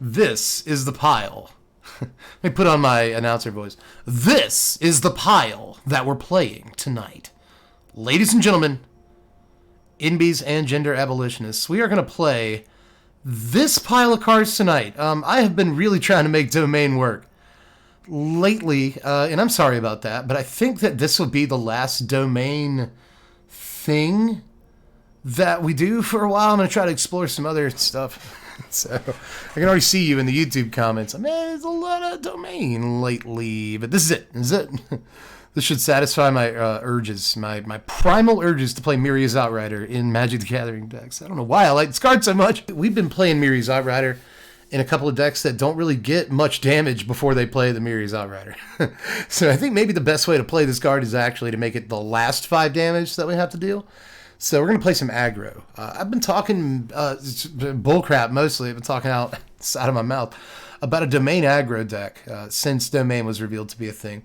This is the pile. Let me put on my announcer voice. This is the pile that we're playing tonight. Ladies and gentlemen, NBs and gender abolitionists, we are going to play this pile of cards tonight. I have been really trying to make Domain work lately, and I'm sorry about that, but I think that this will be the last Domain thing that we do for a while. I'm going to try to explore some other stuff. So I can already see you in the YouTube comments. Man, there's a lot of Domain lately, but this is it. This is it. This should satisfy my urges, my primal urges to play Meria's Outrider in Magic the Gathering decks. I don't know why I like this card so much. We've been playing Meria's Outrider in a couple of decks that don't really get much damage before they play the Meria's Outrider. So I think maybe the best way to play this card is actually to make it the last 5 damage that we have to deal. So we're going to play some aggro. I've been talking bullcrap mostly. I've been talking outside of my mouth about a Domain aggro deck since Domain was revealed to be a thing.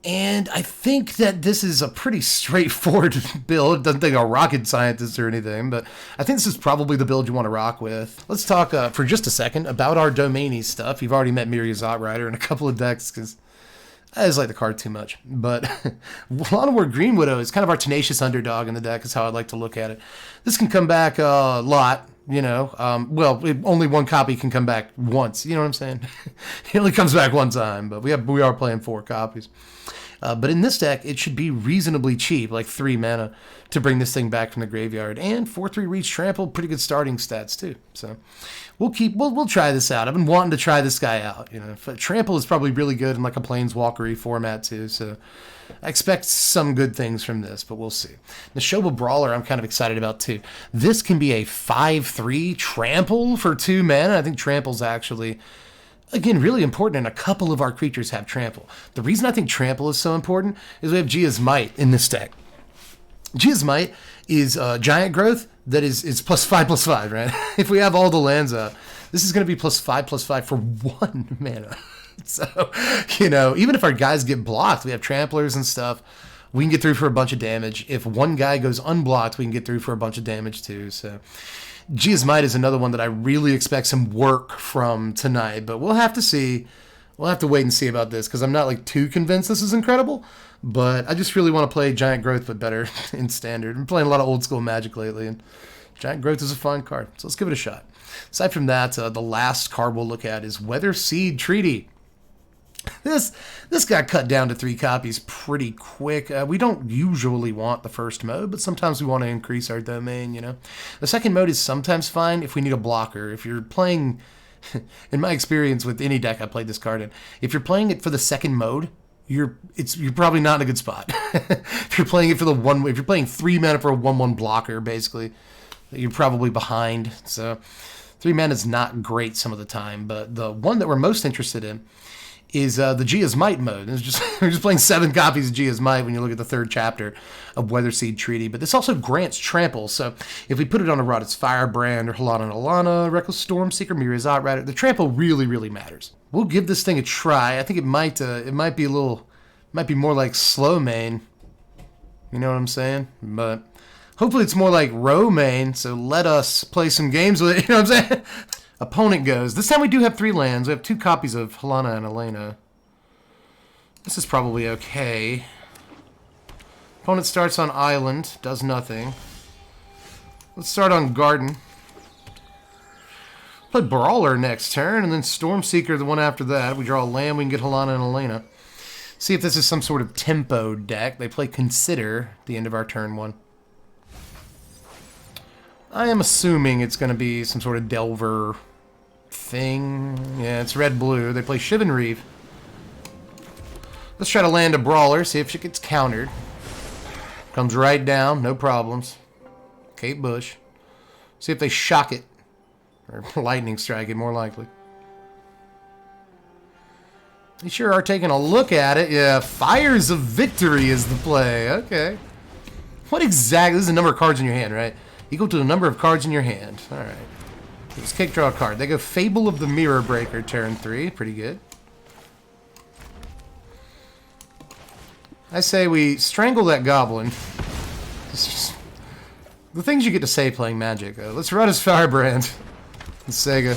And I think that this is a pretty straightforward build. It doesn't take a rocket scientist or anything, but I think this is probably the build you want to rock with. Let's talk for just a second about our Domain-y stuff. You've already met Meria's Outrider in a couple of decks because I just like the card too much. But Llanowar Greenwidow is kind of our tenacious underdog in the deck is how I'd like to look at it. This can come back a lot, you know. Only one copy can come back once. You know what I'm saying? It only comes back one time, but we are playing 4 copies. But in this deck, it should be reasonably cheap, like 3 mana, to bring this thing back from the graveyard. And 4/3 reach trample, pretty good starting stats too. So we'll try this out. I've been wanting to try this guy out. You know, trample is probably really good in like a planeswalker-y format too. So I expect some good things from this, but we'll see. The Neshoba Brawler, I'm kind of excited about too. This can be a 5/3 trample for 2 mana. I think trample's actually, again, really important, and a couple of our creatures have trample. The reason I think trample is so important is we have Gaea's Might in this deck. Gaea's Might is giant growth that is +5/+5, right? If we have all the lands up, this is going to be +5/+5 for 1 mana. So, you know, even if our guys get blocked, we have tramplers and stuff, we can get through for a bunch of damage. If one guy goes unblocked, we can get through for a bunch of damage too. So Gaea's Might is another one that I really expect some work from tonight, but we'll have to see. We'll have to wait and see about this because I'm not like too convinced this is incredible, but I just really want to play Giant Growth but better in Standard. I'm playing a lot of old school Magic lately, and Giant Growth is a fun card, so let's give it a shot. Aside from that, the last card we'll look at is Weatherseed Treaty. This got cut down to 3 copies pretty quick. We don't usually want the first mode, but sometimes we want to increase our domain, you know. The second mode is sometimes fine if we need a blocker. If you're playing, in my experience with any deck I played this card in, if you're playing it for the second mode, you're probably not in a good spot. If you're playing it for if you're playing 3 mana for a 1/1 blocker, basically, you're probably behind. So 3 mana is not great some of the time, but the one that we're most interested in is the Gaea's Might mode. We're just playing 7 copies of Gaea's Might when you look at the 3rd chapter of Weatherseed Treaty. But this also grants trample. So if we put it on a Rhada's Firebrand or Alana, Reckless Stormseeker, Meria's Outrider, the trample really, really matters. We'll give this thing a try. I think it might be more like slow main. You know what I'm saying? But hopefully it's more like row main. So let us play some games with it. You know what I'm saying? Opponent goes. This time we do have 3 lands. We have 2 copies of Helena and Elena. This is probably okay. Opponent starts on Island. Does nothing. Let's start on Garden. Play Brawler next turn, and then Stormseeker the one after that. We draw a land. We can get Helena and Elena. See if this is some sort of tempo deck. They play Consider at the end of our turn 1. I am assuming it's going to be some sort of Delver thing. Yeah, it's red-blue. They play Shivan Reeve. Let's try to land a Brawler, see if she gets countered. Comes right down, no problems. Kate Bush. See if they shock it. Or lightning strike it, more likely. They sure are taking a look at it. Yeah, Fires of Victory is the play. Okay. What exactly? This is the number of cards in your hand, right? Equal to the number of cards in your hand. Alright. Let's kick draw a card. They go Fable of the Mirror Breaker, turn 3. Pretty good. I say we strangle that goblin. Just, the things you get to say playing Magic. Let's run his Firebrand. Sega.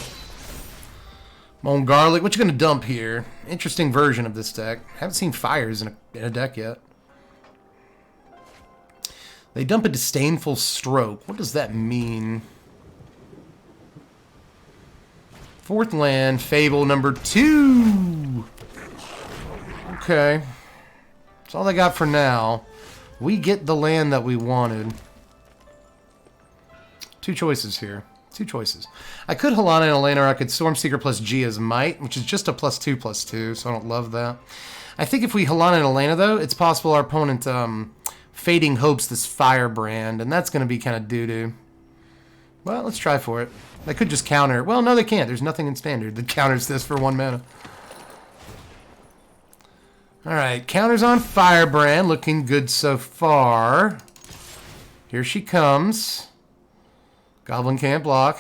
Moan Garlic. What you gonna dump here? Interesting version of this deck. Haven't seen fires in a deck yet. They dump a Disdainful Stroke. What does that mean? 4th land, Fable number 2. Okay. That's all they got for now. We get the land that we wanted. 2 choices here. 2 choices. I could Halana and Elena, or I could Stormseeker plus G as Might, which is just a +2/+2, so I don't love that. I think if we Halana and Elena, though, it's possible our opponent Fading Hopes this Firebrand, and that's going to be kind of doo-doo. Well, let's try for it. They could just counter. Well, no, they can't. There's nothing in Standard that counters this for 1 mana. Alright, counters on Firebrand. Looking good so far. Here she comes. Goblin can't block.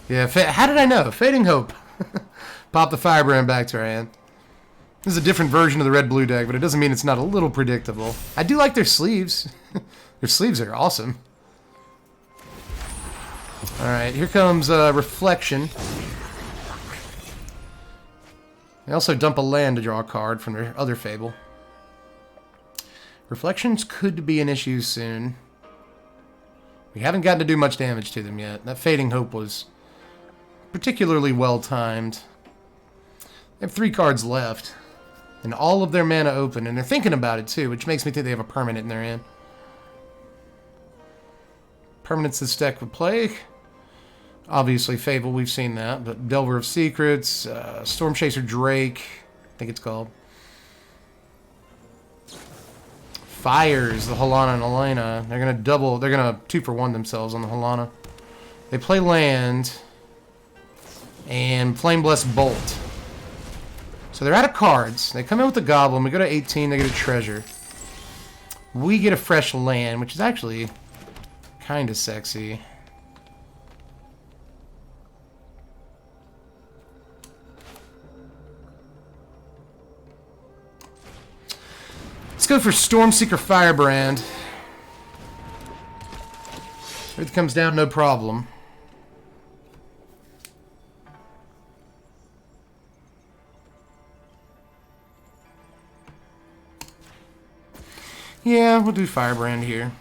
Yeah, how did I know? Fading Hope. Pop the Firebrand back to our hand. This is a different version of the red-blue deck, but it doesn't mean it's not a little predictable. I do like their sleeves. Their sleeves are awesome. Alright, here comes Reflection. They also dump a land to draw a card from their other Fable. Reflections could be an issue soon. We haven't gotten to do much damage to them yet. That Fading Hope was particularly well-timed. They have 3 cards left. And all of their mana open. And they're thinking about it, too, which makes me think they have a permanent in their hand. Permanents this deck would play. Obviously, Fable, we've seen that. But Delver of Secrets, Stormchaser Drake, I think it's called. Fires, the Halana and Elena. They're going to double, they're going to 2-for-1 themselves on the Halana. They play land. And Flame Blessed Bolt. So they're out of cards. They come in with the Goblin. We go to 18, they get a Treasure. We get a fresh land, which is actually kind of sexy. Let's go for Stormseeker Firebrand. If it comes down, no problem. Yeah, we'll do Firebrand here.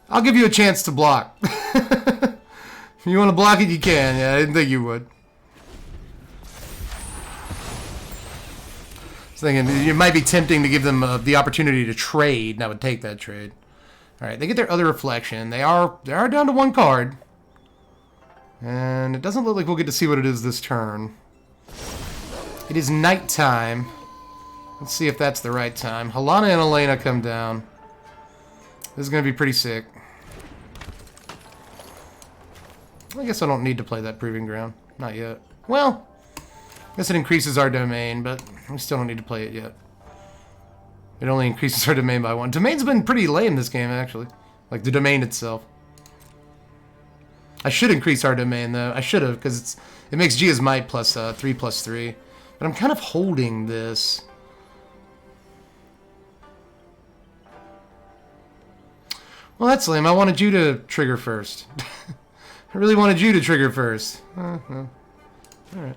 I'll give you a chance to block. If you want to block it, you can. Yeah, I didn't think you would. I was thinking it might be tempting to give them the opportunity to trade, and I would take that trade. All right, they get their other Reflection. They are down to 1 card. And it doesn't look like we'll get to see what it is this turn. It is nighttime. Let's see if that's the right time. Halana and Elena come down. This is going to be pretty sick. I guess I don't need to play that Proving Ground. Not yet. Well, I guess it increases our domain, but we still don't need to play it yet. It only increases our domain by 1. Domain's been pretty lame this game, actually. Like, the domain itself. I should increase our domain, though. I should have, because it makes G as Might plus 3/3. But I'm kind of holding this. Well, that's lame. I wanted you to trigger first. I really wanted you to trigger first. Alright.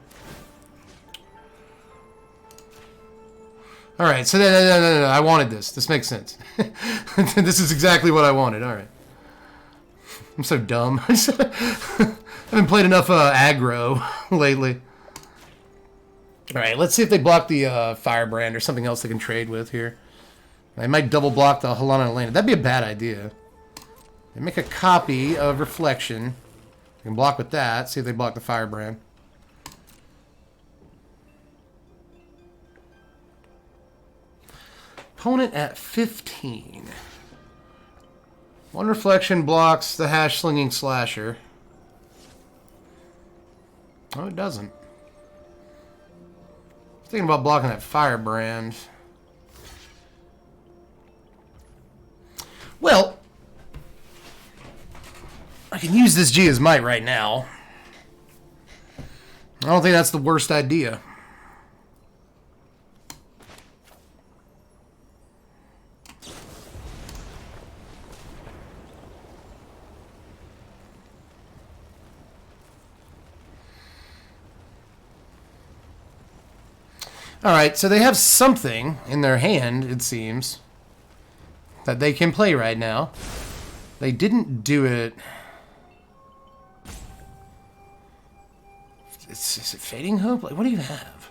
Alright, so no, I wanted this. This makes sense. This is exactly what I wanted. Alright. I'm so dumb. I haven't played enough aggro lately. Alright, let's see if they block the Firebrand or something else they can trade with here. They might double block the Halana and Elena. That'd be a bad idea. They make a copy of Reflection. You can block with that. See if they block the Firebrand. Opponent at 15. 1 Reflection blocks the Slinging Slasher. Oh, it doesn't. I'm thinking about blocking that Firebrand. Well, I can use this G as Might right now. I don't think that's the worst idea. Alright, so they have something in their hand, it seems, that they can play right now. They didn't do it... Is it Fading Hope? Like, what do you have?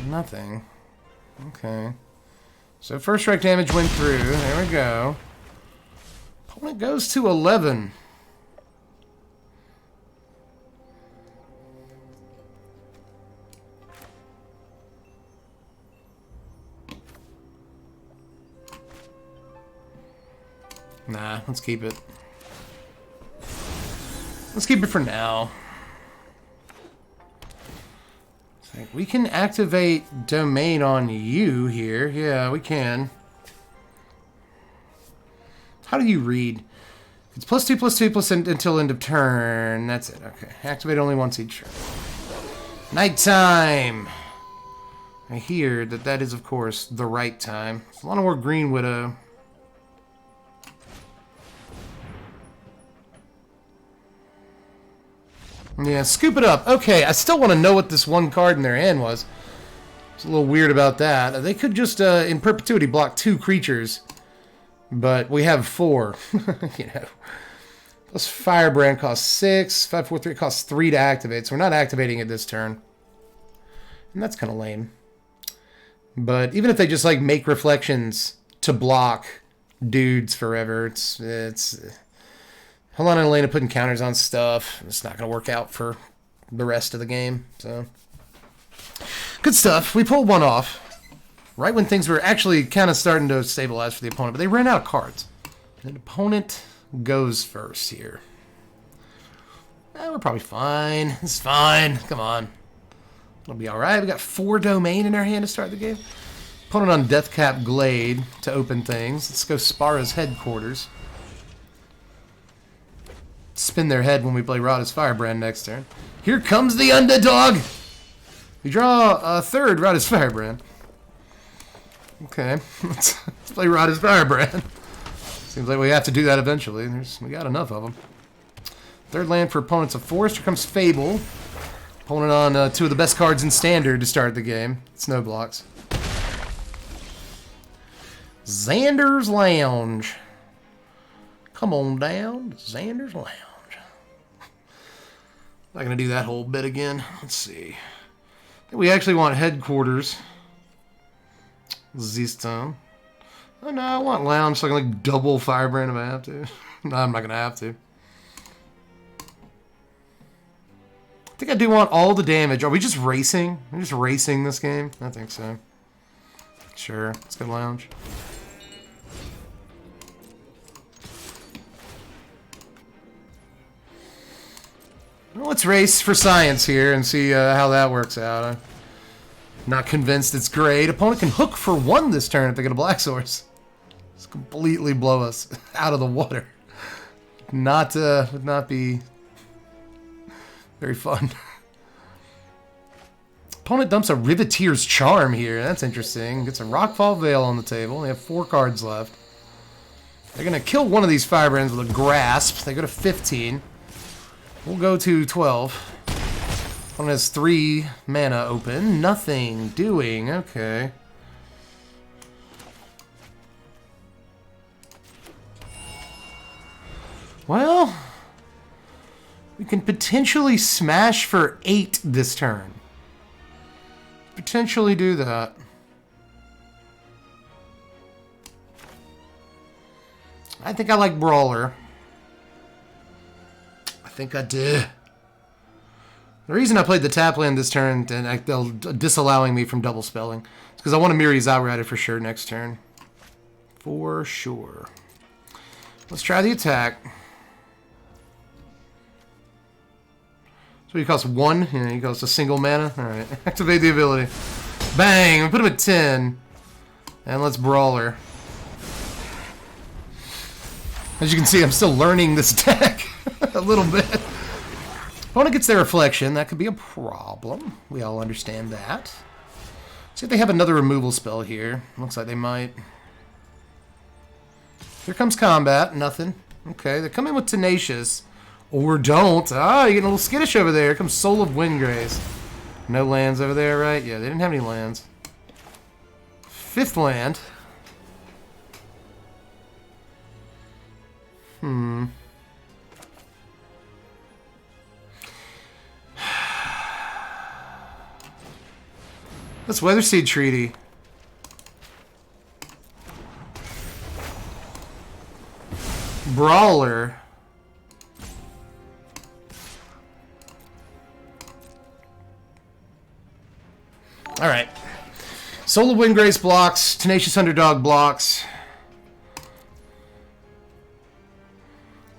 Nothing. Okay. So first strike damage went through. There we go. Opponent goes to 11. Nah, let's keep it. Let's keep it for now. We can activate Domain on you here. Yeah, we can. How do you read? It's +2/+2 until end of turn. That's it. Okay. Activate only once each turn. Nighttime! I hear that is, of course, the right time. Llanowar Greenwidow. Yeah, scoop it up. Okay, I still want to know what this one card in their hand was. It's a little weird about that. They could just, in perpetuity, block 2 creatures. But we have 4. You know. Plus Firebrand costs 6. 5, 4, 3 costs 3 to activate. So we're not activating it this turn. And that's kind of lame. But even if they just, like, make reflections to block dudes forever, it's Hold on, Elena putting counters on stuff. It's not going to work out for the rest of the game. So, good stuff. We pulled one off right when things were actually kind of starting to stabilize for the opponent, but they ran out of cards. And the opponent goes first here. We're probably fine. It's fine. Come on. It'll be all right. We got 4 Domain in our hand to start the game. Opponent on Deathcap Glade to open things. Let's go Spara's Headquarters. Spin their head when we play Rhada's Firebrand next turn. Here comes the underdog! We draw a third Rhada's Firebrand. Okay, let's play Rhada's Firebrand. Seems like we have to do that eventually. We got enough of them. Third land for opponents of Forest. Here comes Fable. Opponent on 2 of the best cards in Standard to start the game. Snow blocks. Xander's Lounge. Come on down to Xander's Lounge. Not going to do that whole bit again. Let's see. We actually want Headquarters. This time. Oh no, I want Lounge so I can like double Firebrand if I have to. No, I'm not going to have to. I think I do want all the damage. Are we just racing? Are we just racing this game? I think so. Sure. Let's go Lounge. Well, let's race for science here and see how that works out. I'm not convinced it's great. Opponent can hook for 1 this turn if they get a black source. Just completely blow us out of the water. Would not be very fun. Opponent dumps a Riveteer's Charm here. That's interesting. Gets a Rockfall Veil on the table. They have 4 cards left. They're going to kill one of these Firebrands with a Grasp. They go to 15. We'll go to 12. One has 3 mana open. Nothing doing. Okay. Well, we can potentially smash for 8 this turn. Potentially do that. I think I like Brawler. I think I did. The reason I played the tap land this turn and they're disallowing me from double spelling is because I want to Meria's Outrider for sure next turn. For sure. Let's try the attack. So he costs 1. Yeah, he costs a single mana. Alright. Activate the ability. Bang! We put him at 10. And let's Brawler. As you can see, I'm still learning this deck a little bit. Opponent gets their reflection. That could be a problem. We all understand that. See if they have another removal spell here. Looks like they might. Here comes combat. Nothing. Okay, they come in with Tenacious. Or don't. Ah, you're getting a little skittish over there. Here comes Soul of Windgrace. No lands over there, right? Yeah, they didn't have any lands. 5th land. That's Weatherseed Treaty. Brawler. Alright. Solar Windgrace blocks. Tenacious Underdog blocks.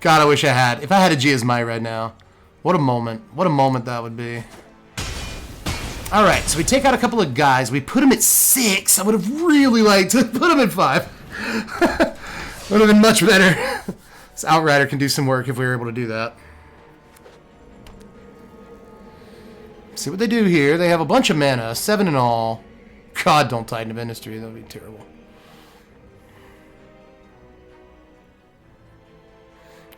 God, I wish I had. If I had a Geosmite right now. What a moment. What a moment that would be. Alright, so we take out a couple of guys. We put them at 6. I would have really liked to put them at 5. Would have been much better. This Outrider can do some work if we were able to do that. See what they do here. They have a bunch of mana. 7 in all. God, don't Titan of Industry. That would be terrible.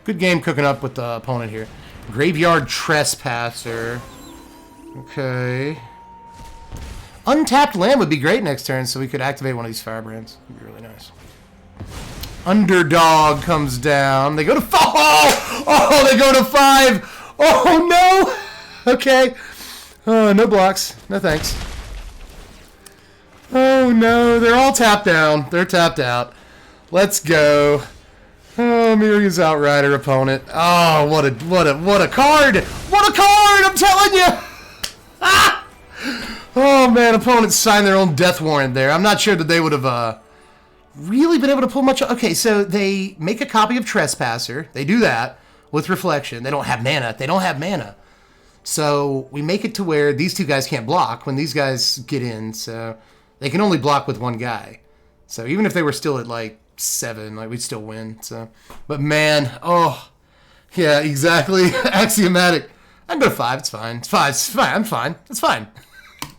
Good game cooking up with the opponent here. Graveyard Trespasser. Okay. Untapped land would be great next turn, so we could activate one of these Firebrands. Would be really nice. Underdog comes down. They go to 4. Oh, they go to 5. Oh, no. Okay. Oh, no blocks. No thanks. Oh, no. They're all tapped down. They're tapped out. Let's go. Oh, Meria's Outrider opponent. Oh, what a card! What a card! I'm telling you! Ah! Oh man, opponents signed their own death warrant there. I'm not sure that they would have really been able to pull much. Okay, so they make a copy of Trespasser. They do that with Reflection. They don't have mana. They don't have mana. So we make it to where these two guys can't block when these guys get in. So they can only block with one guy. So even if they were still at like 7, like we'd still win. So, but man, oh yeah, exactly. Axiomatic. I can go to 5. It's fine. It's fine. It's fine. I'm fine. It's fine.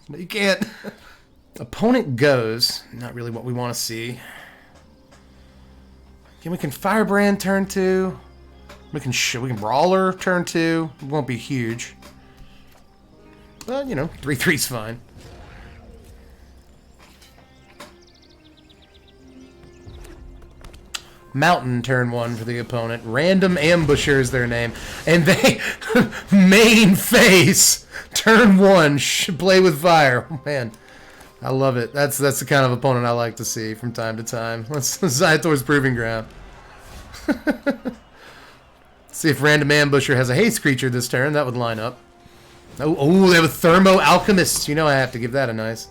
No, you can't. Opponent goes. Not really what we want to see. Again, we can Firebrand turn 2. We can Brawler turn 2. It won't be huge. But you know, 3/3's fine. Mountain turn 1 for the opponent. Random Ambusher is their name. And they main face turn 1 play with fire. Oh, man, I love it. That's the kind of opponent I like to see from time to time. Let's Zythor's Proving Ground. See if Random Ambusher has a haste creature this turn. That would line up. Oh, they have a Thermo Alchemist. You know I have to give that a nice.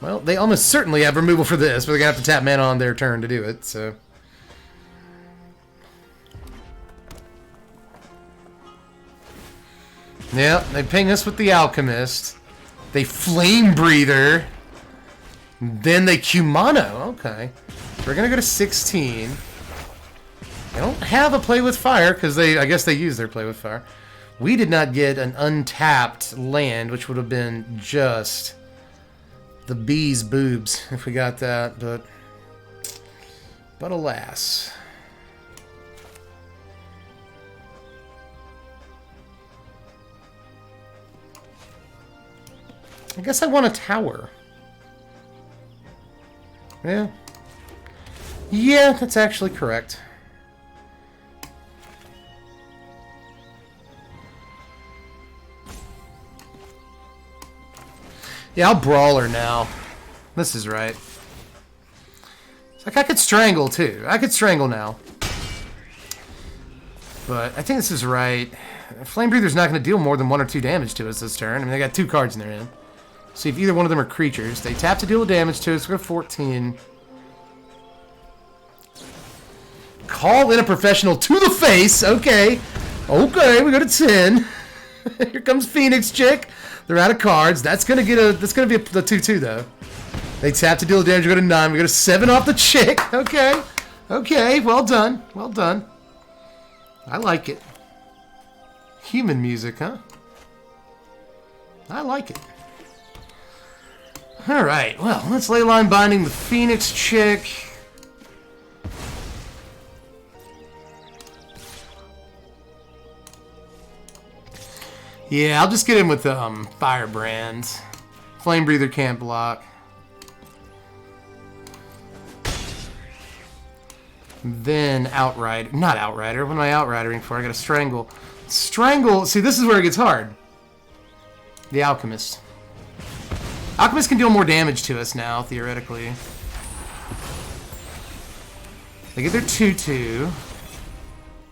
Well, they almost certainly have removal for this, but they're going to have to tap mana on their turn to do it, so. Yeah, they ping us with the Alchemist. They Flame Breather. Then they Kumano. Okay. We're going to go to 16. They don't have a Play with Fire, because I guess they use their Play with Fire. We did not get an untapped land, which would have been just the bee's boobs if we got that, but alas. I guess I want a tower. Yeah. Yeah, that's actually correct. Yeah, I'll Brawler now. This is right. It's like I could Strangle, too. I could Strangle now. But I think this is right. Flame Breather's not going to deal more than 1 or 2 damage to us this turn. I mean, they got 2 cards in their hand. See if either one of them are creatures. They tap to deal damage to us. We're 14. Call in a professional to the face. Okay. Okay, we go to 10. Here comes Phoenix Chick. They're out of cards. That's gonna be the 2/2 though. They tap to deal damage. We go to 9. We go to 7 off the Chick. Okay. Okay. Well done. Well done. I like it. Human music, huh? I like it. All right. Well, let's Leyline Binding the Phoenix Chick. Yeah, I'll just get in with Firebrand. Flame Breather can't block. Then Outrider. Not Outrider. What am I Outridering for? I got a Strangle. Strangle. See, this is where it gets hard. The Alchemist. Alchemist can deal more damage to us now, theoretically. They get their 2/2.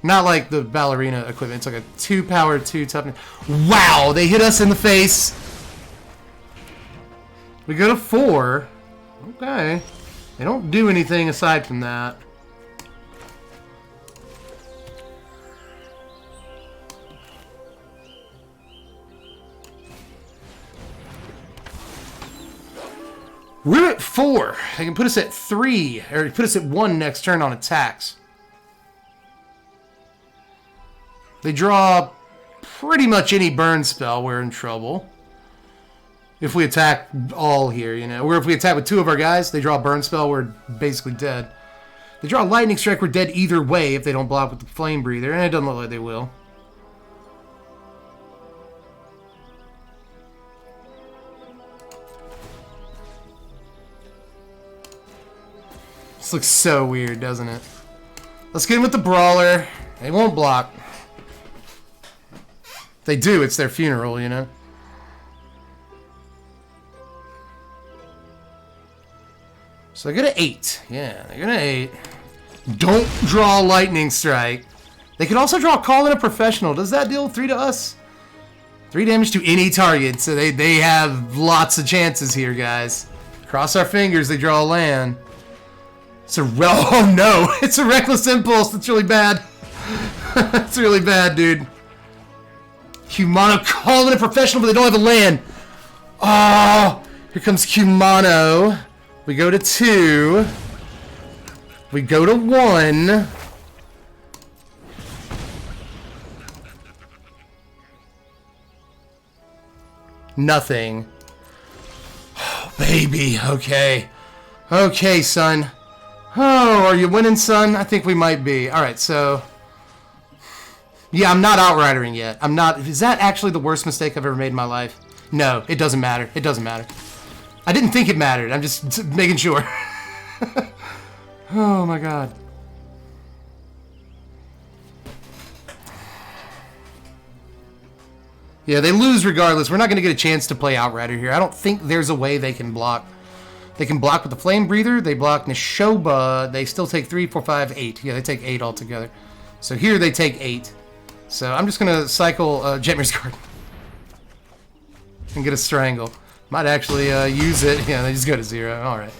Not like the Ballerina equipment. It's like a 2 power, 2 toughness. Wow, they hit us in the face. We go to 4. Okay. They don't do anything aside from that. We're at 4. They can put us at 3, or put us at 1 next turn on attacks. They draw pretty much any burn spell, we're in trouble. If we attack all here, you know. Or if we attack with 2 of our guys, they draw a burn spell, we're basically dead. They draw a lightning strike, we're dead either way if they don't block with the flame breather, and it doesn't look like they will. This looks so weird, doesn't it? Let's get in with the Brawler. They won't block. If they do, it's their funeral, you know? So they go to 8. Yeah, they go to 8. Don't draw Lightning Strike. They could also draw Call in a Professional. Does that deal 3 to us? 3 damage to any target, so they have lots of chances here, guys. Cross our fingers, they draw a land. It's a oh no! It's a Reckless Impulse. That's really bad. That's really bad, dude. Kumano calling a Professional, but they don't have a land. Oh, here comes Kumano. We go to 2. We go to 1. Nothing. Oh, baby. Okay. Okay, son. Oh, are you winning, son? I think we might be. Alright, so... Yeah, I'm not Outridering yet. I'm not... Is that actually the worst mistake I've ever made in my life? No, it doesn't matter. It doesn't matter. I didn't think it mattered. I'm just making sure. Oh, my God. Yeah, they lose regardless. We're not going to get a chance to play Outrider here. I don't think there's a way they can block... They can block with the Flame Breather. They block Nishoba. They still take 3, 4, 5, 8. Yeah, they take 8 altogether. So here they take 8. So I'm just going to cycle Jetmir's card. And get a Strangle. Might actually use it. Yeah, they just go to 0. Alright.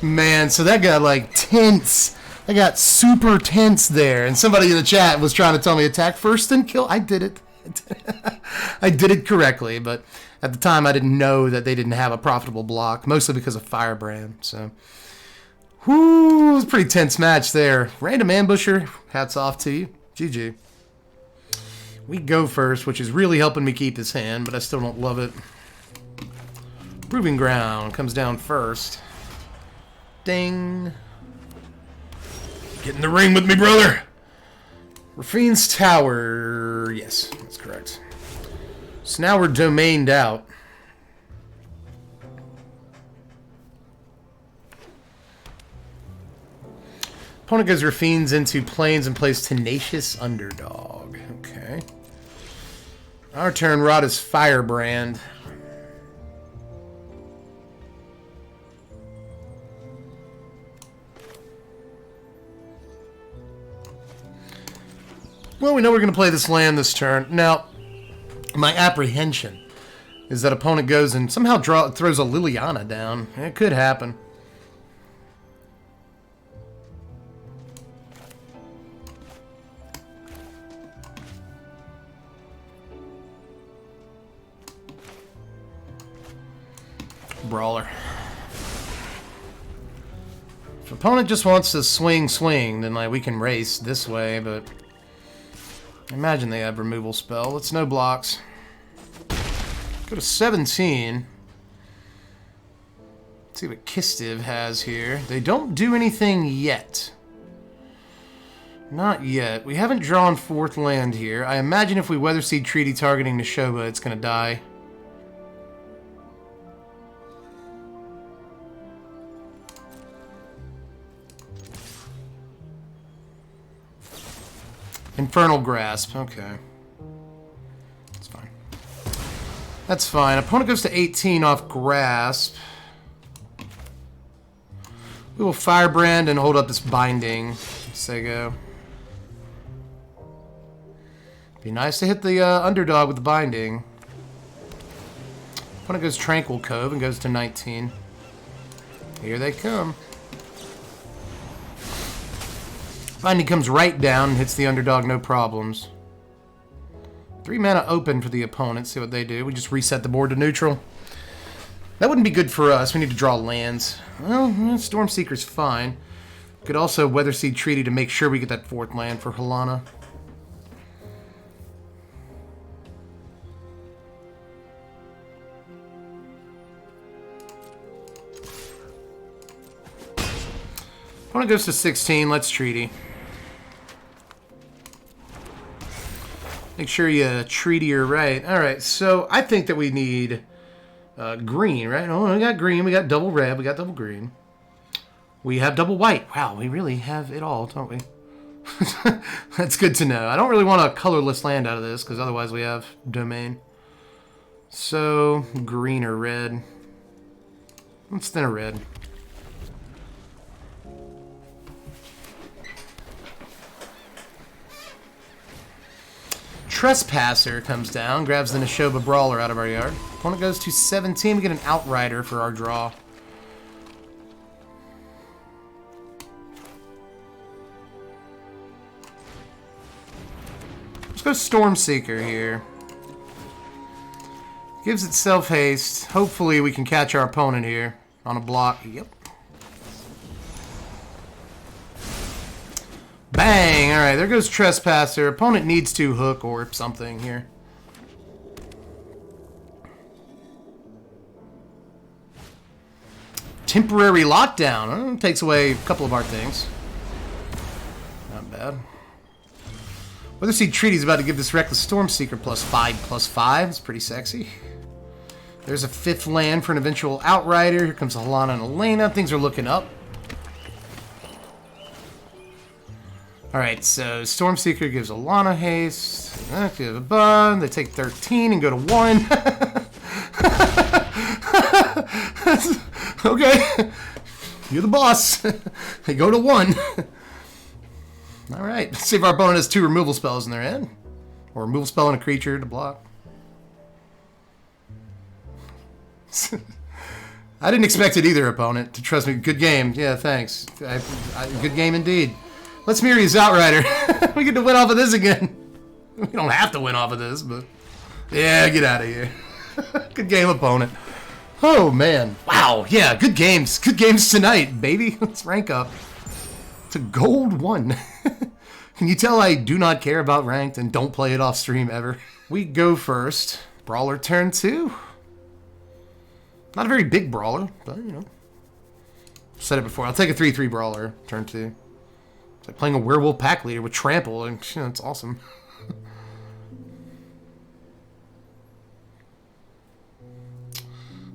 Man, so that got like tense. I got super tense there. And somebody in the chat was trying to tell me attack first and kill. I did it. I did it correctly, but... At the time, I didn't know that they didn't have a profitable block, mostly because of Firebrand. So, whoo, it was a pretty tense match there. Random Ambusher, hats off to you. GG. We go first, which is really helping me keep this hand, but I still don't love it. Proving Ground comes down first. Ding. Get in the ring with me, brother. Rafine's Tower. Yes, that's correct. So now we're domained out. Opponent goes Rafine's into Plains and plays Tenacious Underdog. Okay. Our turn, Rhada's Firebrand. Well, we know we're going to play this land this turn. Now... My apprehension is that opponent goes and somehow throws a Liliana down. It could happen. Brawler. If opponent just wants to swing, then like we can race this way, but imagine they have removal spell. It's no blocks. Go to 17. Let's see what Kistiv has here. They don't do anything yet. Not yet. We haven't drawn 4th land here. I imagine if we Weatherseed Treaty targeting Neshoba, it's going to die. Infernal Grasp. Okay. That's fine. That's fine. Opponent goes to 18 off Grasp. We will Firebrand and hold up this Binding. Sego. Be nice to hit the underdog with the Binding. Opponent goes Tranquil Cove and goes to 19. Here they come. Binding comes right down and hits the underdog, no problems. 3 mana open for the opponent. See what they do. We just reset the board to neutral. That wouldn't be good for us. We need to draw lands. Well, Stormseeker's fine. Could also Weatherseed Treaty to make sure we get that 4th land for Halana. Opponent goes to 16. Let's Treaty. Make sure you treaty her right. Alright, so I think that we need green, right? Oh, we got green, we got double red, we got double green. We have double white. Wow, we really have it all, don't we? That's good to know. I don't really want a colorless land out of this, because otherwise we have domain. So, green or red. Let's thin a red. Trespasser comes down, grabs the Neshoba Brawler out of our yard. Opponent goes to 17. We get an Outrider for our draw. Let's go Stormseeker here. Gives itself haste. Hopefully we can catch our opponent here on a block. Yep. Bang! Alright, there goes Trespasser. Opponent needs to hook or something here. Temporary lockdown. Takes away a couple of our things. Not bad. Weatherseed Treaty is about to give this Reckless Stormseeker +5/+5. It's pretty sexy. There's a 5th land for an eventual Outrider. Here comes Halana and Elena. Things are looking up. Alright, so Stormseeker gives Alana haste. Give a bun. They take 13 and go to 1. Okay. You're the boss. They go to 1. Alright, let's see if our opponent has 2 removal spells in their hand. Or a removal spell and a creature to block. I didn't expect it either, opponent. To trust me. Good game. Yeah, thanks. Good game indeed. Let's Meria's Outrider. We get to win off of this again. We don't have to win off of this, but... Yeah, get out of here. Good game, opponent. Oh, man. Wow. Yeah, good games. Good games tonight, baby. Let's rank up. It's a gold 1. Can you tell I do not care about ranked and don't play it off stream ever? We go first. Brawler turn 2. Not a very big brawler, but, you know. Said it before. I'll take a 3/3 brawler turn 2. It's like playing a werewolf pack leader with trample, and you know, it's awesome.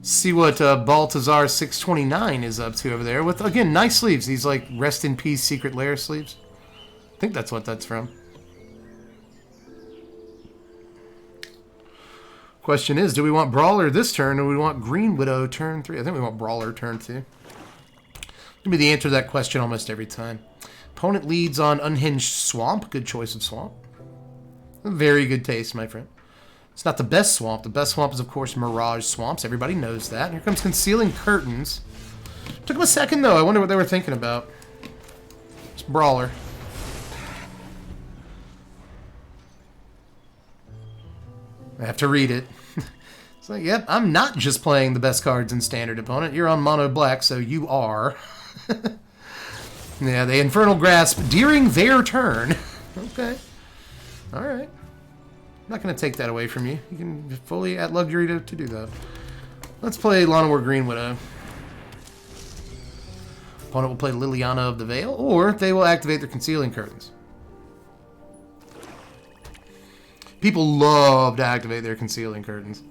See what Baltazar 629 is up to over there with, again, nice sleeves. These like Rest in Peace Secret Lair sleeves. I think that's what that's from. Question is, do we want Brawler this turn, or do we want Greenwidow turn 3? I think we want Brawler turn 2. Give me the answer to that question almost every time. Opponent leads on Unhinged Swamp. Good choice of swamp. Very good taste, my friend. It's not the best swamp. The best swamp is, of course, Mirage Swamps. Everybody knows that. And here comes Concealing Curtains. Took them a second, though. I wonder what they were thinking about. It's Brawler. I have to read it. It's like, yep, I'm not just playing the best cards in Standard, opponent. You're on mono black, so you are. Yeah, they Infernal Grasp during their turn. Okay. Alright. I'm not going to take that away from you. You can fully at luxury to do that. Let's play Llanowar Greenwidow. Opponent will play Liliana of the Veil, or they will activate their Concealing Curtains. People love to activate their concealing curtains.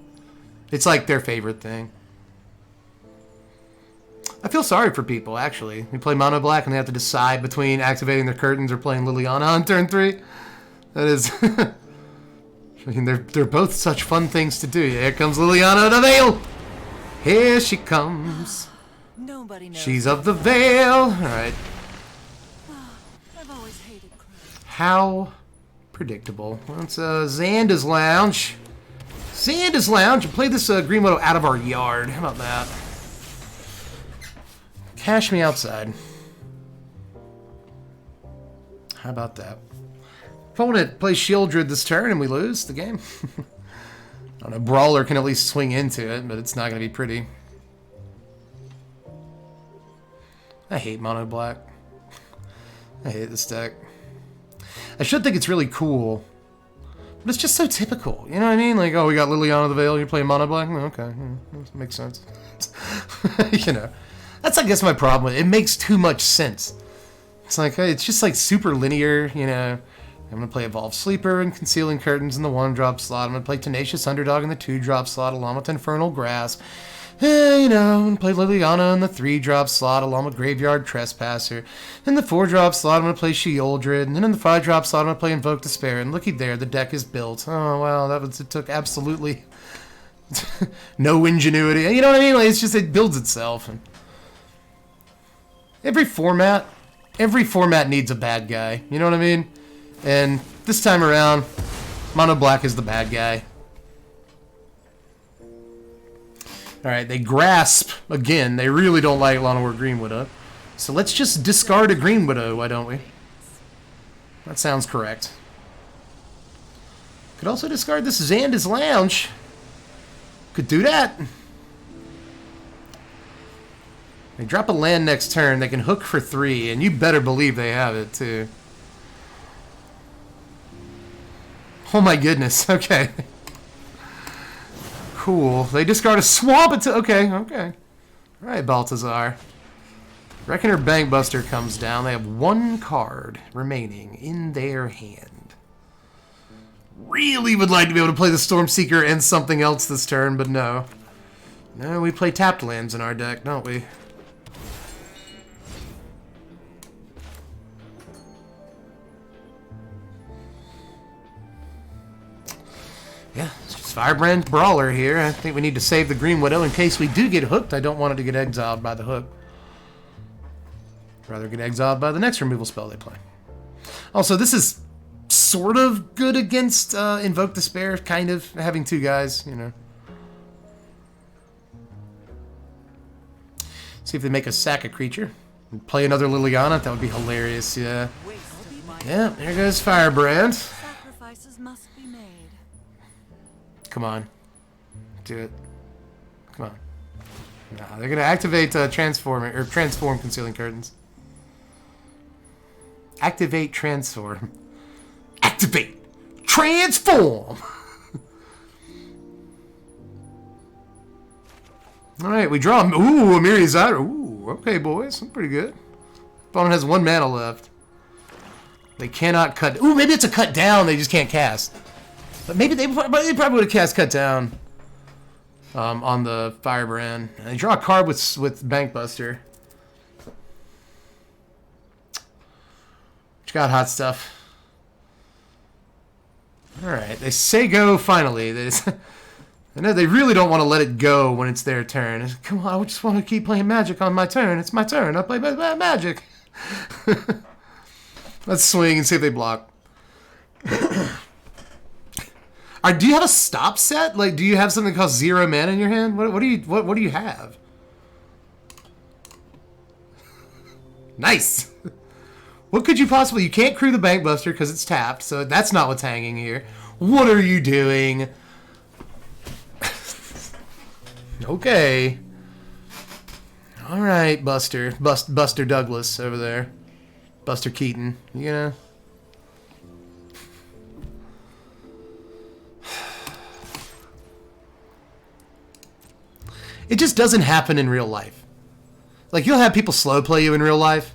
It's like their favorite thing. I feel sorry for people, actually. They play mono black and they have to decide between activating their curtains or playing Liliana on turn 3. That is... I mean, they're both such fun things to do. Here comes Liliana of the Veil! Here she comes. Nobody knows. She's of the Veil. Alright. I've always hated crows. How predictable. Well, it's Xanda's Lounge. Xanda's Lounge. Play this Greenwidow out of our yard. How about that? Cash me outside. How about that? If I want to play Shieldred this turn and we lose the game. I don't know. Brawler can at least swing into it, but it's not going to be pretty. I hate mono black. I hate this deck. I should think it's really cool, but it's just so typical. You know what I mean? Like, oh, we got Liliana of the Veil. You're playing mono black? Okay, that makes sense. You know, that's I guess my problem with it. It makes too much sense. It's like it's just like super linear. You know, I'm gonna play Evolved Sleeper and Concealing Curtains in the 1-drop slot. I'm gonna play Tenacious Underdog in the 2-drop slot, along with Infernal Grasp. You know, and play Liliana in the 3-drop slot along with Graveyard Trespasser. In the 4-drop slot, I'm going to play Shieldred. And then in the 5-drop slot, I'm going to play Invoke Despair. And looky there, the deck is built. Oh, wow, it took absolutely no ingenuity. You know what I mean? Like, it's just, it builds itself. And every format needs a bad guy. You know what I mean? And this time around, Mono Black is the bad guy. Alright, they grasp again. They really don't like Llanowar Greenwidow. So let's just discard a Greenwidow, why don't we? That sounds correct. Could also discard this Xanda's Lounge. Could do that. They drop a land next turn. They can hook for 3, and you better believe they have it, too. Oh my goodness, okay. Cool. They discard a swamp until... Okay. Alright, Baltazar. Reckoner Bankbuster comes down. They have 1 card remaining in their hand. Really would like to be able to play the Stormseeker and something else this turn, but no. No, we play tapped lands in our deck, don't we? Yeah, it's just Firebrand Brawler here. I think we need to save the Greenwidow in case we do get hooked. I don't want it to get exiled by the hook. I'd rather get exiled by the next removal spell they play. Also, this is sort of good against Invoke Despair, kind of, having 2 guys, you know. See if they make us sack a creature. And play another Liliana, that would be hilarious, yeah. Yeah, there goes Firebrand. Sacrifices must be made. Come on. Do it. Come on. Nah, they're gonna activate transform Concealing Curtains. Activate Transform. Activate! Transform! Alright, we draw. Ooh, Meria's out. Ooh, okay, boys. That's pretty good. Opponent has 1 mana left. They cannot cut. Ooh, maybe it's a cut down. They just can't cast. But maybe they probably would have cast cut down on the Firebrand. And they draw a card with Bankbuster. Which got hot stuff. Alright, they say go finally. I know they really don't want to let it go when it's their turn. Come on, I just want to keep playing Magic on my turn. It's my turn. I play Magic. Let's swing and see if they block. Do you have a stop set? Like, do you have something that costs 0 mana in your hand? What do you have? Nice. What could you possibly? You can't crew the Bankbuster because it's tapped, so that's not what's hanging here. What are you doing? Okay. All right, Buster Douglas over there. Buster Keaton, you know. It just doesn't happen in real life. Like, you'll have people slow play you in real life.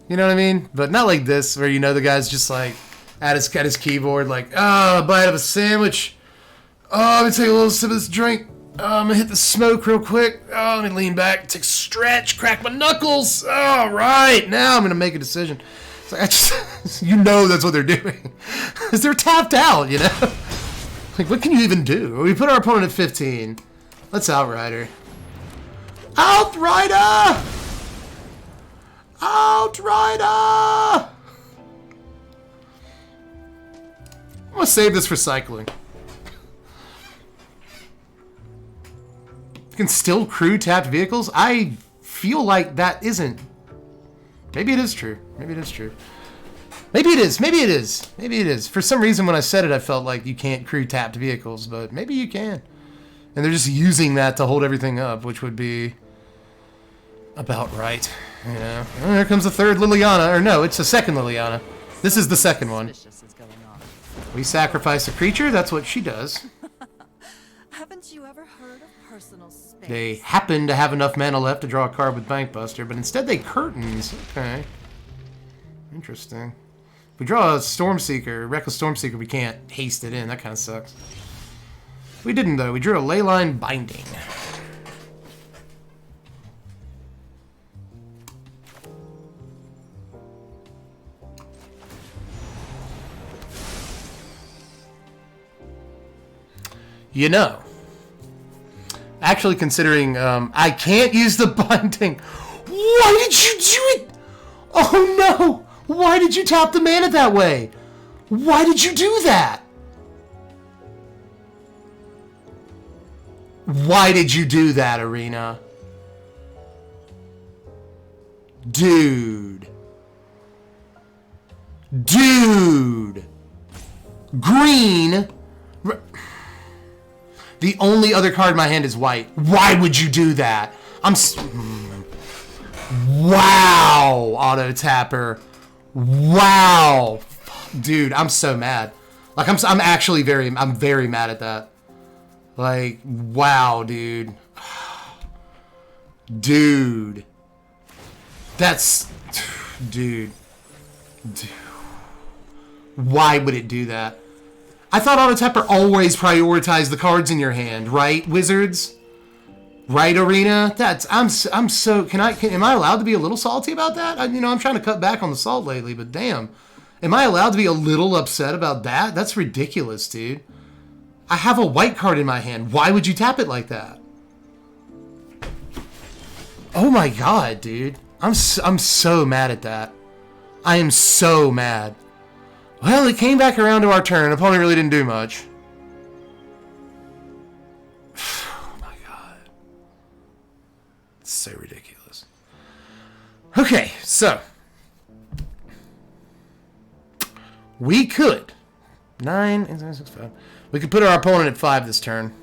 You know what I mean? But not like this, where you know the guy's just like, at his keyboard, like, oh, a bite of a sandwich. Oh, let me take a little sip of this drink. Oh, I'm gonna hit the smoke real quick. Oh, let me lean back, take a stretch, crack my knuckles. All right, now I'm gonna make a decision. It's like, I just, you know, that's what they're doing, because they're tapped out, you know. Like, what can you even do? We put our opponent at 15. Let's Outrider. Outrider! Outrider! I'm gonna save this for cycling. You can still crew tapped vehicles? I feel like that isn't. Maybe it is true. Maybe it is true. Maybe it is. Maybe it is. Maybe it is. For some reason, when I said it, I felt like you can't crew tapped vehicles, but maybe you can. And they're just using that to hold everything up, which would be about right. You know. Oh, here comes the third Liliana. Or no, it's the second Liliana. This is the second one. We sacrifice a creature. That's what she does. Haven't you ever heard of personal space? They happen to have enough mana left to draw a card with Bankbuster, but instead they curtains. Okay. Interesting. If we draw a Stormseeker, Reckless Stormseeker, we can't haste it in. That kind of sucks. We didn't, though. We drew a Leyline Binding. You know, actually considering I can't use the binding. Why did you do it? Oh no! Why did you tap the mana that way? Why did you do that? Why did you do that, Arena? Dude. Dude. Green. The only other card in my hand is white. Why would you do that? Wow, Auto Tapper. Wow. Dude, I'm so mad. Like, I'm actually very mad at that. Like, wow, dude. Dude. That's... Dude. Why would it do that? I thought Auto Tapper always prioritized the cards in your hand, right, Wizards? Right, Arena? That's am I allowed to be a little salty about that? I'm trying to cut back on the salt lately, but damn. Am I allowed to be a little upset about that? That's ridiculous, dude. I have a white card in my hand. Why would you tap it like that? Oh my god, dude. I'm so mad at that. I am so mad. Well, it came back around to our turn. Opponent really didn't do much. Oh my god. It's so ridiculous. Okay, so. We could. 9, 8, 7, 6, 5. We could put our opponent at 5 this turn.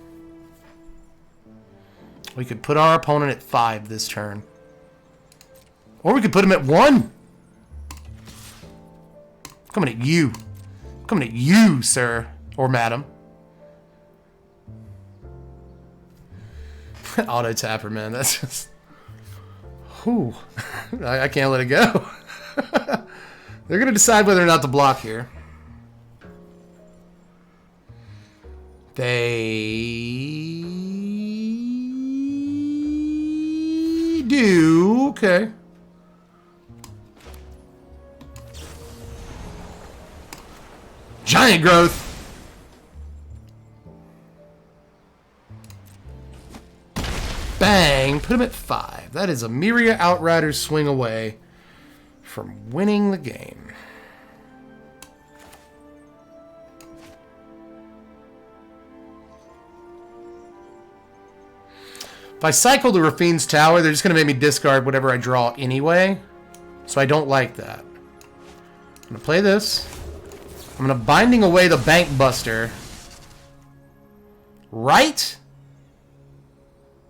We could put our opponent at 5 this turn. Or we could put him at 1. Coming at you. Coming at you, sir. Or madam. Auto Tapper, man. That's just... Whew. I can't let it go. They're going to decide whether or not to block here. They... do. Okay. Giant growth. Bang. Put him at 5. That is a Meria Outrider swing away from winning the game. If I cycle the Rafine's Tower, they're just going to make me discard whatever I draw anyway. So I don't like that. I'm going to play this. I'm going to Binding away the Bank Buster. Right?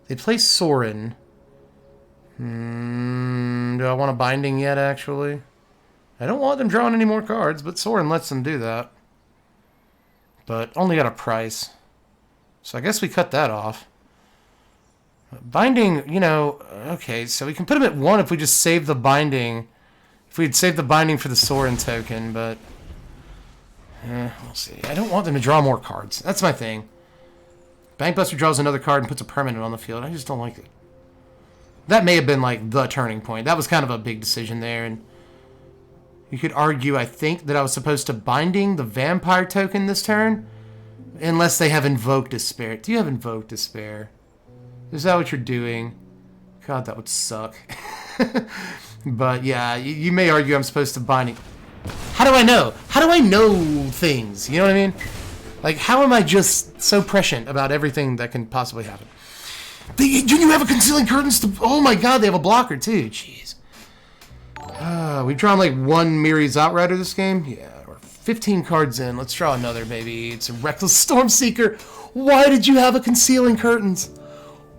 They play Sorin. Do I want a Binding yet, actually? I don't want them drawing any more cards, but Sorin lets them do that. But only got a price. So I guess we cut that off. Binding, okay, so we can put him at 1 if we just save the Binding. If we'd save the Binding for the Sorin token, but We'll see. I don't want them to draw more cards. That's my thing. Bankbuster draws another card and puts a permanent on the field. I just don't like it. That may have been like the turning point. That was kind of a big decision there. And you could argue, I think, that I was supposed to binding the vampire token this turn. Unless they have Invoke Despair. Do you have Invoke Despair? Is that what you're doing? God, that would suck. But yeah, you may argue I'm supposed to binding. How do I know? How do I know things? You know what I mean? Like, how am I just so prescient about everything that can possibly happen? Do you have a Concealing Curtains? Oh my god, they have a blocker too. Jeez. We've drawn like one Meria's Outrider this game. Yeah, we're 15 cards in. Let's draw another, maybe. It's a Reckless Stormseeker. Why did you have a Concealing Curtains?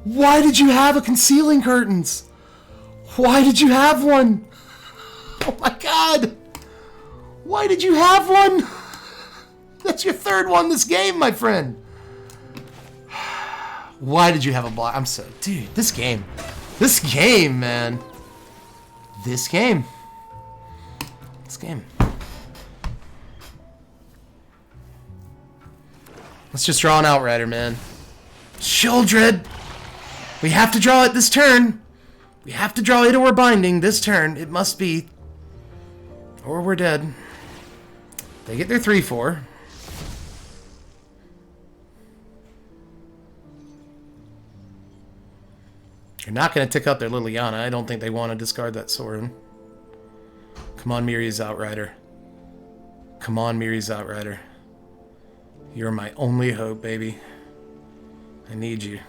Why did you have a Concealing Curtains? Why did you have one? Oh my god. Why did you have one? That's your third one this game, my friend. Why did you have a block? I'm so... Dude, this game. This game, man. This game. This game. Let's just draw an Outrider, man. Shieldred. We have to draw it this turn. We have to draw it or we're binding this turn. It must be. Or we're dead. They get their 3/4. You're not going to tick out their Liliana. I don't think they want to discard that sword. Come on, Meria's Outrider. Come on, Meria's Outrider. You're my only hope, baby. I need you.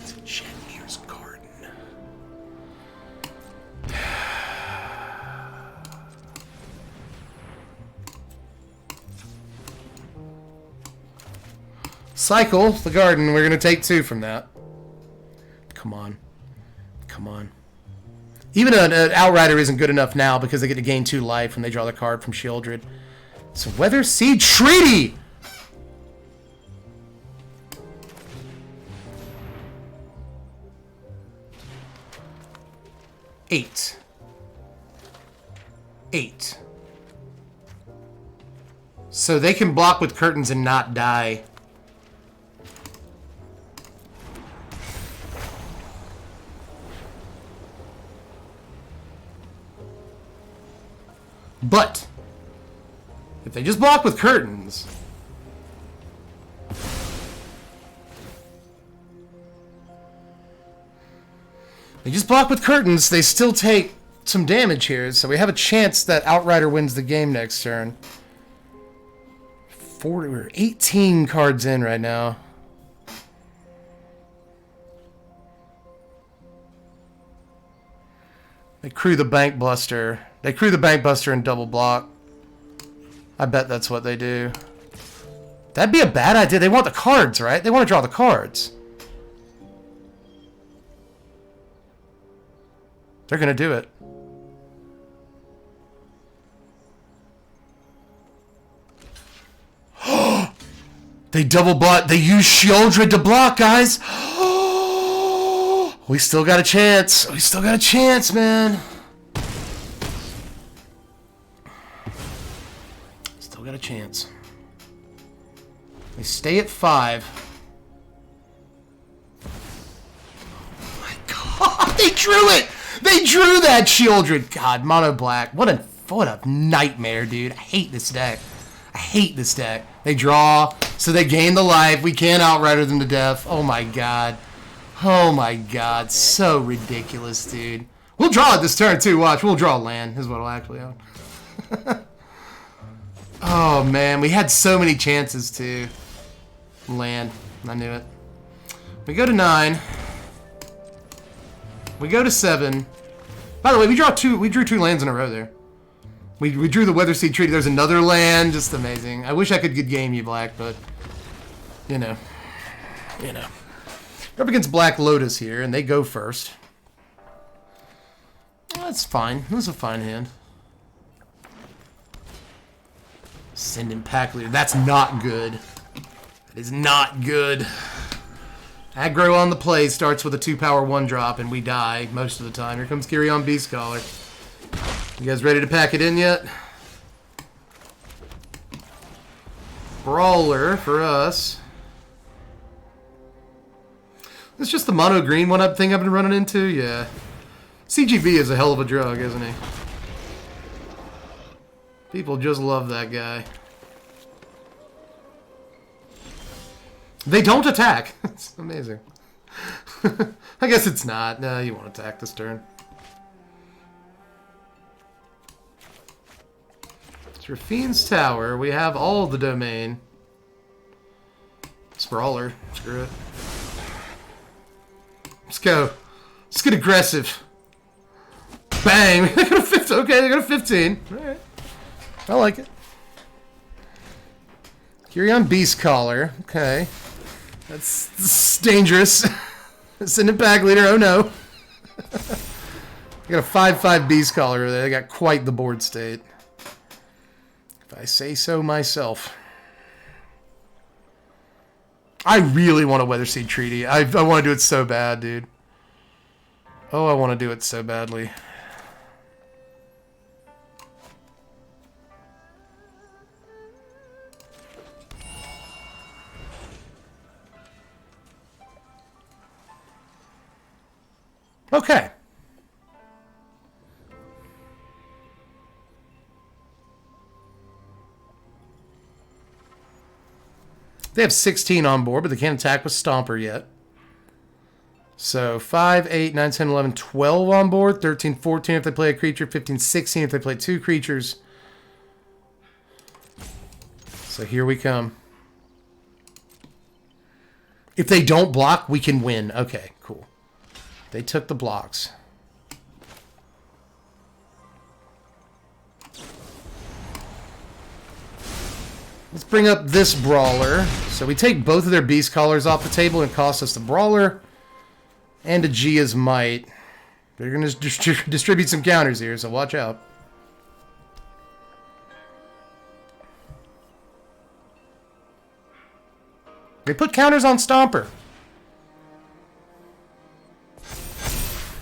It's Shenmir's Garden. Cycle the garden. We're going to take 2 from that. Come on. Come on. Even an Outrider isn't good enough now because they get to gain 2 life when they draw the card from Shieldred. So Weather Seed Treaty! Eight. So they can block with curtains and not die. But if they just block with curtains, they still take some damage here. So we have a chance that Outrider wins the game next turn. We're 18 cards in right now. They crew the Bank Buster. They crew the Bank Buster and double block. I bet that's what they do. That'd be a bad idea. They want the cards, right? They want to draw the cards. They're going to do it. They double block. They use Shieldred to block, guys. We still got a chance. We still got a chance, man. Still got a chance. They stay at 5. Oh my god, they drew it! They drew that Shieldred. God, mono black. What a nightmare, dude. I hate this deck. I hate this deck. They draw, so they gain the life. We can't Outrider them to death. Oh my god. Oh my god. So ridiculous, dude. We'll draw it this turn too. Watch. We'll draw land is what I'll actually own. Oh man, we had so many chances to land. I knew it. We go to 9. We go to 7. By the way, we drew 2 lands in a row there. We drew the Weather Seed Treaty. There's another land. Just amazing. I wish I could good game you, Black, but you know. We're up against Black Lotus here, and they go first. That's fine. This is a fine hand. Send in Pack Leader. That's not good. That is not good. Aggro on the play starts with a 2-power 1-drop, and we die most of the time. Here comes Kyrion Beastcaller. You guys ready to pack it in yet? Brawler for us. It's just the mono green one-up thing I've been running into? Yeah. CGV is a hell of a drug, isn't he? People just love that guy. They don't attack. It's amazing. I guess it's not. No, you won't attack this turn. It's Rafine's Tower. We have all the domain. Sprawler. Screw it. Let's go. Let's get aggressive. Bang! They got a 15. Okay, they got a 15. Alright. I like it. Kyrion Beast Collar. Okay. That's dangerous. Send it back, leader. Oh no. I got a 5/5 Beast Collar over there. They got quite the board state. If I say so myself. I really want a Weatherseed Treaty. I want to do it so bad, dude. Oh, I want to do it so badly. Okay. They have 16 on board, but they can't attack with Stomper yet. So 5, 8, 9, 10, 11, 12 on board. 13, 14 if they play a creature. 15, 16 if they play 2 creatures. So here we come. If they don't block, we can win. Okay, cool. They took the blocks. Let's bring up this Brawler. So we take both of their Beast Collars off the table and it costs us the Brawler and a Gia's Might. They're going to distribute some counters here, so watch out. They put counters on Stomper.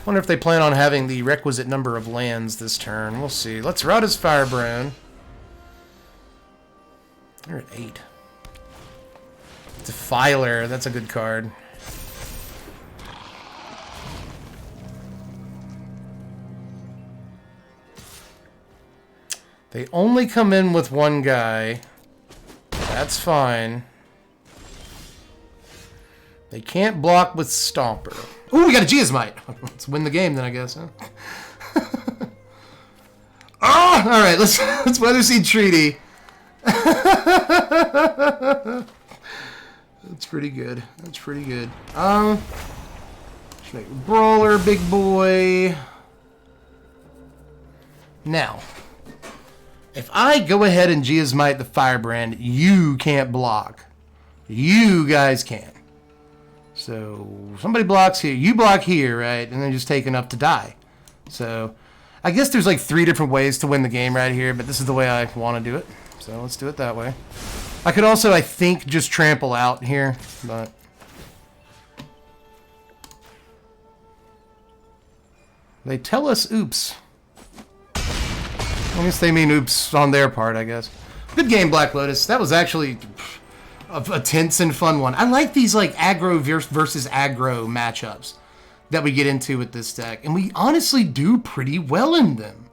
Wonder if they plan on having the requisite number of lands this turn. We'll see. Let's Rhada's Firebrand. They're at 8. Defiler. That's a good card. They only come in with one guy. That's fine. They can't block with Stomper. Ooh, we got a Gia's Might. Let's win the game then, I guess, huh? Oh, all right, let's Weatherseed Treaty. That's pretty good. That's pretty good. Let's make Brawler, big boy. Now, if I go ahead and Gia's Might the Firebrand, you can't block. You guys can. So somebody blocks here, you block here, right? And then just take enough to die. So I guess there's like 3 different ways to win the game right here, but this is the way I want to do it. So let's do it that way. I could also, I think, just trample out here, but they tell us oops. I guess they mean oops on their part, I guess. Good game, Black Lotus. That was actually a tense and fun one. I like these like aggro versus aggro matchups that we get into with this deck, and we honestly do pretty well in them.